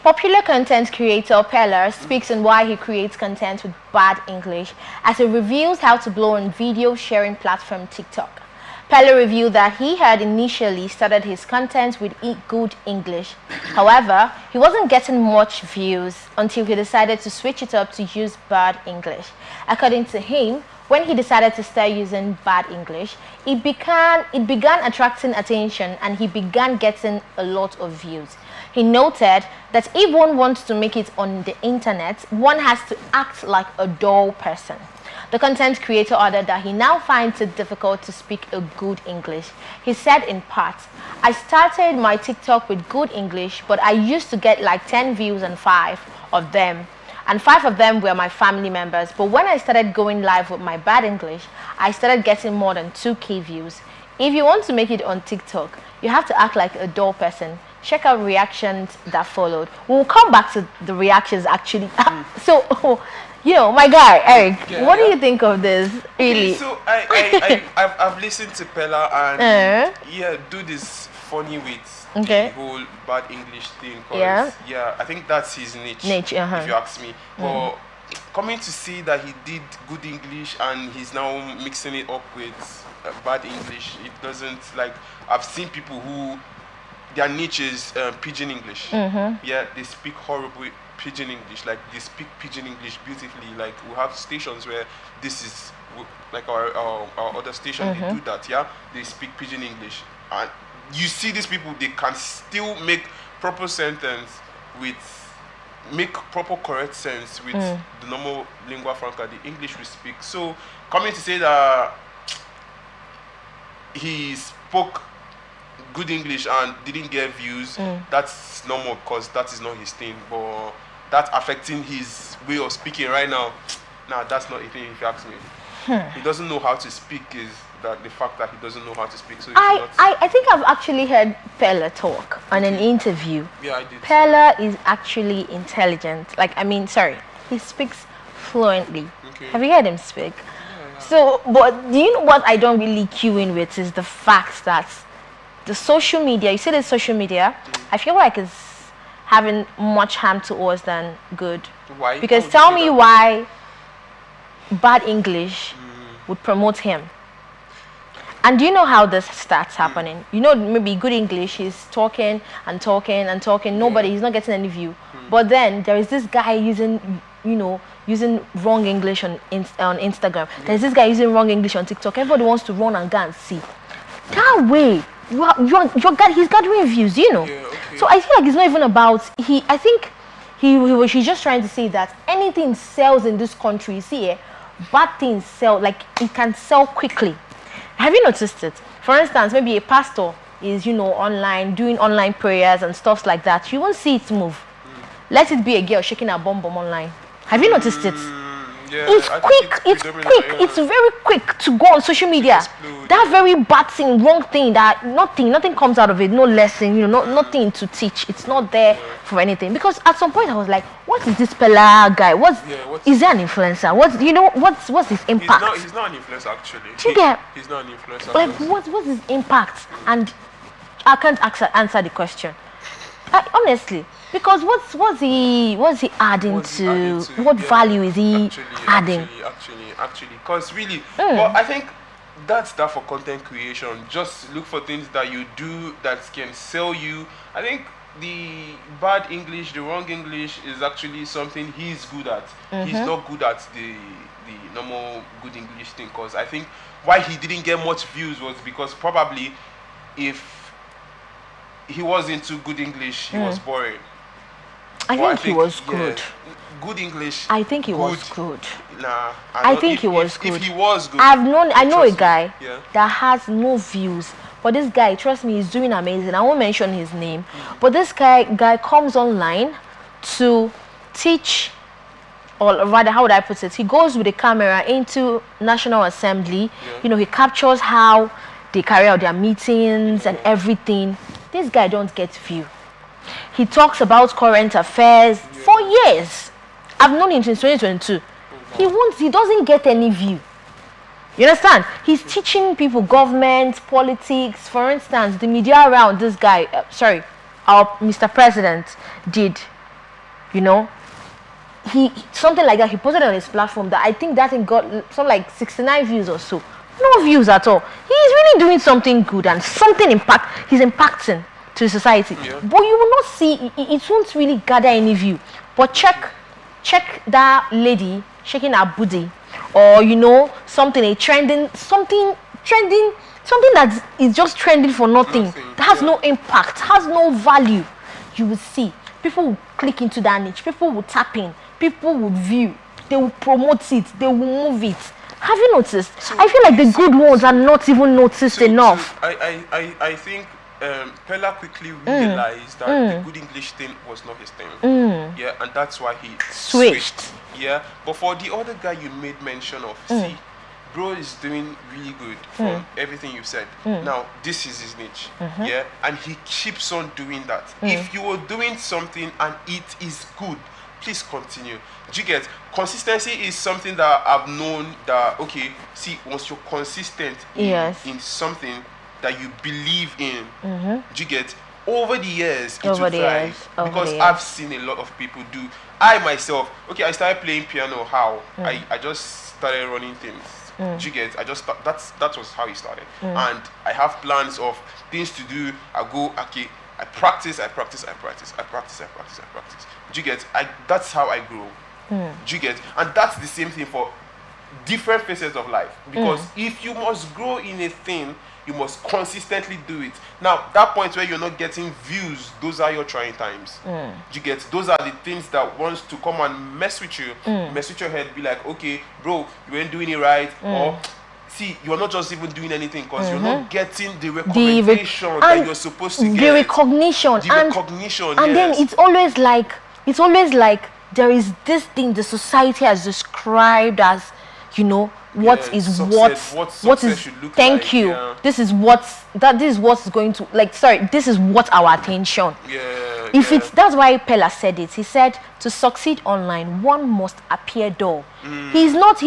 Popular content creator Peller speaks on why he creates content with bad English as he reveals how to blow on video sharing platform TikTok. Peller revealed that he had initially started his content with good English. However, he wasn't getting much views until he decided to switch it up to use bad English. According to him, when he decided to start using bad English, it began attracting attention and he began getting a lot of views. He noted that if one wants to make it on the internet, one has to act like a dull person. The content creator added that he now finds it difficult to speak a good English. He said in part, "I started my TikTok with good English, but I used to get like 10 views and 5 of them were my family members. But when I started going live with my bad English, I started getting more than 2K views. If you want to make it on TikTok, you have to act like a dull person." Check out reactions that followed. We'll come back to the reactions actually. So, you know, my guy, Eric, what do you think of this? Really? Okay, so I've listened to Pella and do this funny with the whole bad English thing. Yeah, I think that's his niche. If you ask me. But coming to see that he did good English and he's now mixing it up with bad English, it doesn't, like, I've seen people who their niche is pidgin English. Yeah, they speak horrible pidgin English. Like, they speak pidgin English beautifully. Like, we have stations where this is like our other station. They do that. Yeah, they speak pidgin English, and you see these people, they can still make proper sentence make proper correct sense with the normal lingua franca, the English we speak. So coming to say that he spoke good English and didn't get views, that's normal because that is not his thing. But that's affecting his way of speaking right now. Nah, that's not a thing if you ask me. He doesn't know how to speak is that the fact that he doesn't know how to speak. So I think I've actually heard Peller talk on an interview. Yeah, I did. Peller is actually intelligent. Like, I mean, sorry, he speaks fluently. Have you heard him speak? Yeah. So, but do you know what I don't really cue in with is the fact that the social media, you see the social media, I feel like it's having much harm to us than good. Why? Because tell me why bad English would promote him. And do you know how this starts happening? You know, maybe good English, he's talking and talking and talking, nobody, he's not getting any view. But then there is this guy using, using wrong English on Instagram. There's this guy using wrong English on TikTok. Everybody wants to run and go and see. That way, he's gathering views, you know. So I feel like it's not even about I think he's just trying to say that anything sells in this country. See, bad things sell, like it can sell quickly. Have you noticed it? For instance, maybe a pastor is, online doing online prayers and stuff like that. You won't see it move. Let it be a girl shaking her bum online. Have you noticed it? Yeah, it's quick, it's very quick to go on social media. That very bad thing, wrong thing, that nothing comes out of it, no lesson, nothing to teach. It's not there for anything. Because at some point I was like, what is this Peller guy? Is he an influencer? What's his impact? He's not an influencer actually. He's not an influencer. Like, what's his impact? And I can't answer the question. Honestly. Because what's he adding to? What value is he adding? Actually, because really, well, I think that's that for content creation. Just look for things that you do that can sell you. I think the bad English, the wrong English is actually something he's good at. He's not good at the normal good English thing. Because I think why he didn't get much views was because probably if he was into good English, he was boring. I think he was good. Good English. I think he was good. Nah. I think he was good. If he was good. I know a guy that has no views. But this guy, trust me, he's doing amazing. I won't mention his name. But this guy comes online to teach, or rather, how would I put it? He goes with a camera into National Assembly. He captures how they carry out their meetings and everything. This guy don't get view. He talks about current affairs for years. I've known him since 2022. He doesn't get any view. You understand? He's teaching people government, politics. For instance, the media around this guy, our Mr. President did you know, something like that, he posted on his platform that I think that thing got something like 69 views or so. No views at all. He's really doing something good and something he's impacting to society. Yeah. But you will not see, it won't really gather any view. But check that lady shaking her booty, or you know, something that is just trending for nothing. That has no impact, has no value. You will see people will click into that niche, people will tap in, people will view, they will promote it, they will move it. Have you noticed? So I feel like the good ones are not even noticed enough. I think Pella quickly realized that the good English thing was not his thing. Yeah, and that's why he switched. Yeah, but for the other guy you made mention of, see, bro is doing really good from everything you said. Now, this is his niche. Yeah, and he keeps on doing that. If you were doing something and it is good, please continue. Do you get? Consistency is something that I've known that, okay, see, once you're consistent in something that you believe in, do you get? Over the years, it will thrive. Because I've seen a lot of people do. I myself, okay, I started playing piano. How? I just started running things. Do you get? That was how it started. And I have plans of things to do. I go, okay, I practice. Do you get? That's how I grow. Do you get? And that's the same thing for different phases of life. Because if you must grow in a thing, you must consistently do it. Now, that point where you're not getting views, those are your trying times. Do you get? Those are the things that wants to come and mess with you, mess with your head, be like, okay, bro, you ain't doing it right, or see, you're not just even doing anything because you're not getting the recommendation that you're supposed to get. The recognition. And then it's always like there is this thing the society has described as, you know, what should look like. This is what's going to, like, sorry, this is what our attention. That's why Pella said it. He said, to succeed online, one must appear dull. It's not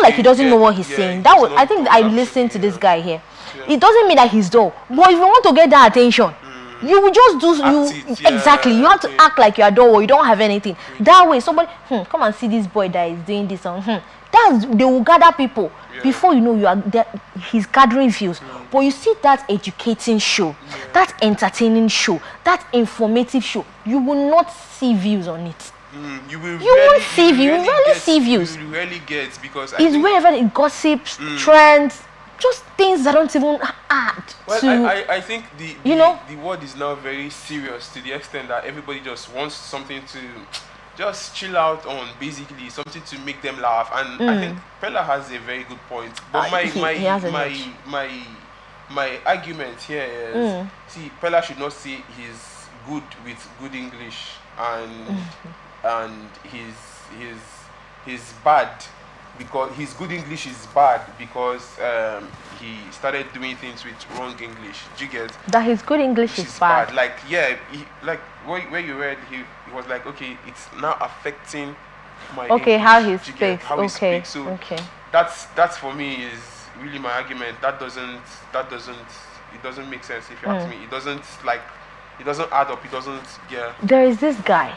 like he doesn't know what he's saying. I think I listened to this guy here. It doesn't mean that he's dull. But if you want to get that attention, you will just do exactly. You have to act like you are dull or you don't have anything. That way, somebody come and see this boy that is doing this on. They will gather people. Before you know, you are there, he's gathering views. But you see that educating show, that entertaining show, that informative show, you will not see views on it. You won't see views. You rarely see views. You rarely get, because it's wherever it gossips, trends, just things that don't even add to. I think the world is now very serious to the extent that everybody just wants something to just chill out on, basically something to make them laugh. And I think Pella has a very good point. But my argument here is, see, Pella should not say he's good with good English and he's bad because his good English is bad because he started doing things with wrong English. Do you get? That his good English is bad. Like, where you read, he was like, okay, it's now affecting my English, how he speaks. He speaks. So that's for me is really my argument. It doesn't make sense if you ask me. It doesn't add up. It doesn't. Yeah. There is this guy,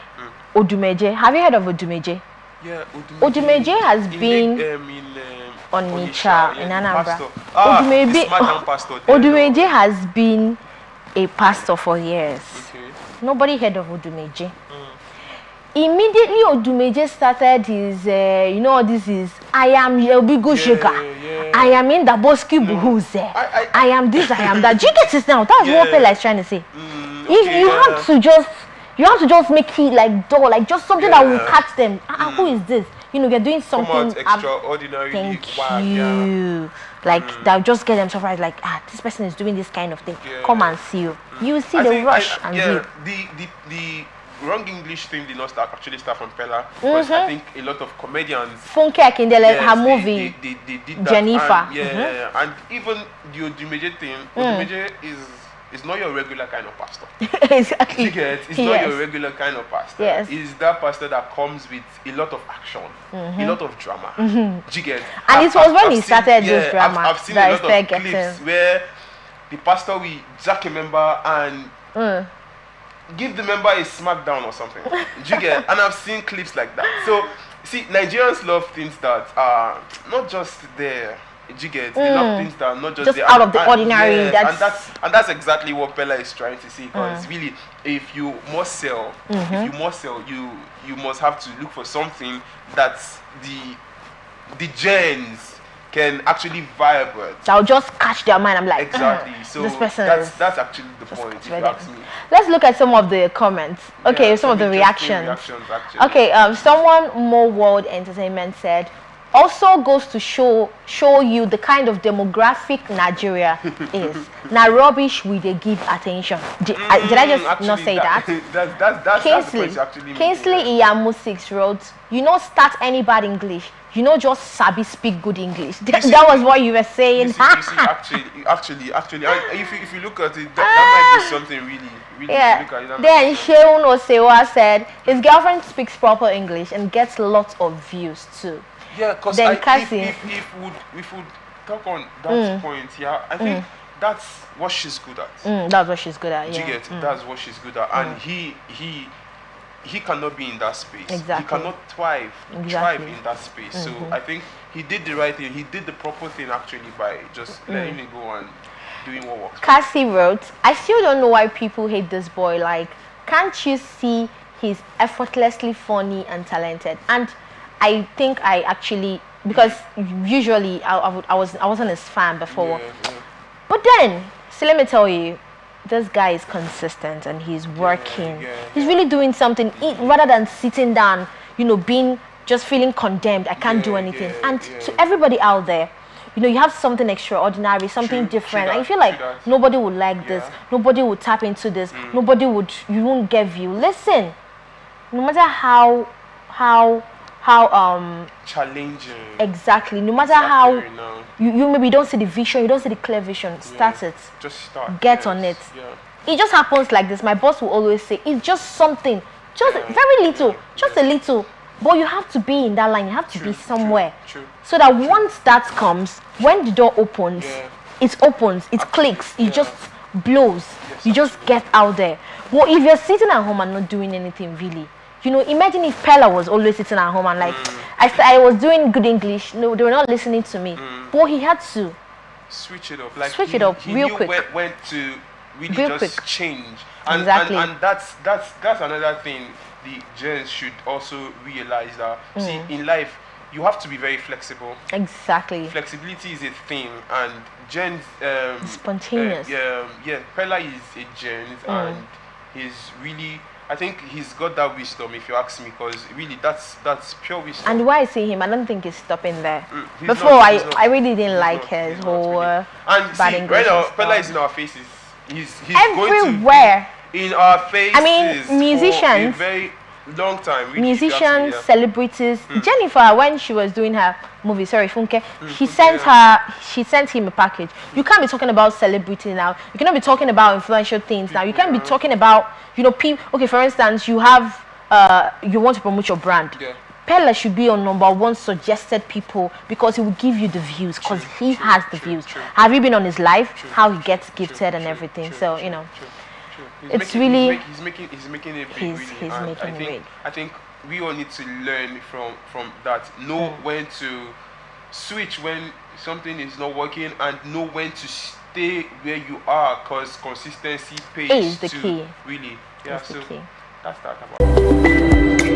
Odumeje. Have you heard of Odumeje? Yeah, Odumeje has been on Onitsha in Anambra. Odumeje has been a pastor for years. Nobody heard of Odumeje. Immediately Odumeje started his, this is, I am Yobigo Sugar. I am in the Boski Buhuze. I am this, I am that. Do you get it now? That's what Pella is trying to say. You have to just make it like dull, like just something that will catch them. Who is this? You're doing something extraordinary. Thank you. They'll just get them surprised, like, this person is doing this kind of thing. Come and see you. You will see the rush and the wrong English thing did not actually start from Pella, because I think a lot of comedians, Funke Akindele, her movie, they did that. Jennifer. And even the Odumeje thing, Odumeje is not your regular kind of pastor. Exactly. It's not your regular kind of pastor. Yes. It's that pastor that comes with a lot of action, a lot of drama. Do you get? And it was when he started this drama. I've seen a lot of clips where the pastor will jack a member and give the member a smackdown or something. Do you get? And I've seen clips like that. So see, Nigerians love things that are not just there. Do you get? They love things that are not just there. Out of the ordinary. Yes, and that's exactly what Pella is trying to say. Because really, if you must sell, you must have to look for something that's the gens can actually vibrate. I'll just catch their mind. I'm like, exactly. So this person that's actually the point. If you ask me. Let's look at some of the comments. Okay, Yeah, some of the reactions. actually. Okay, someone more World Entertainment said, also goes to show you the kind of demographic Nigeria is. Now rubbish we they give attention. Did I just actually, not say that? That's the point you actually Kingsley Iyamu 6 wrote, you know, start any bad English. You know, just sabi speak good English. That was what you were saying. You see, actually, if you look at it, that might be something really. Yeah. To look at it, then Sheun Osewa said his girlfriend speaks proper English and gets lots of views too. Yeah, because if we talk on that point, yeah, I think that's what she's good at. That's what she's good at. Yeah. Do you get? That's what she's good at, and he cannot be in that space. Exactly. He cannot thrive in that space. So I think he did the right thing. He did the proper thing actually by just letting it go and doing what works. Cassie wrote, I still don't know why people hate this boy. Like, can't you see he's effortlessly funny and talented? And I think I actually, because usually I wasn't his fan before. Yeah. But then, so let me tell you, this guy is consistent and he's working. He's really doing something rather than sitting down, you know, just feeling condemned. I can't do anything. And to everybody out there, you know, you have something extraordinary, something different. And you feel like nobody would like this, nobody would tap into this, you won't get view. Listen, no matter how challenging, exactly, no matter how you maybe don't see the vision, you don't see the clear vision, start it, just start, get on it. It just happens like this. My boss will always say it's just something, just very little, just a little, but you have to be in that line, you have to be somewhere, so that once that comes, when the door opens, it opens, it clicks, it just blows, you just get out there. Well, if you're sitting at home and not doing anything really, you know, imagine if Pella was always sitting at home and like, I was doing good English, no, they were not listening to me. But he had to switch it up, like switch it up he real knew quick. When to really real just quick. Change. And, exactly. And that's another thing the gens should also realize that, see, in life, you have to be very flexible. Exactly. Flexibility is a thing, and gens... spontaneous. Pella is a gens, and he's really... I think he's got that wisdom, if you ask me, because really that's pure wisdom. And why I see him, I don't think he's stopping there. Before, I really didn't like his whole and bad see, English. Right now, Pella is in our faces. He's everywhere. Going to in our faces. I mean, musicians. For a very long time. Really, musicians, celebrities. Jennifer, when she was doing her movie, Funke, she sent him a package. You can't be talking about celebrity now. You cannot be talking about influential things now. You can't be talking about, you know, people. Okay, for instance, you have you want to promote your brand. Pella should be on #1 suggested people because he will give you the views, because he has the views. Have you been on his live? How he gets gifted and everything. So you know. It's really he's making it big. I think we all need to learn from that. Know when to switch when something is not working, and know when to stay where you are, because consistency pays is the key. Really. That's the key. That's that about it.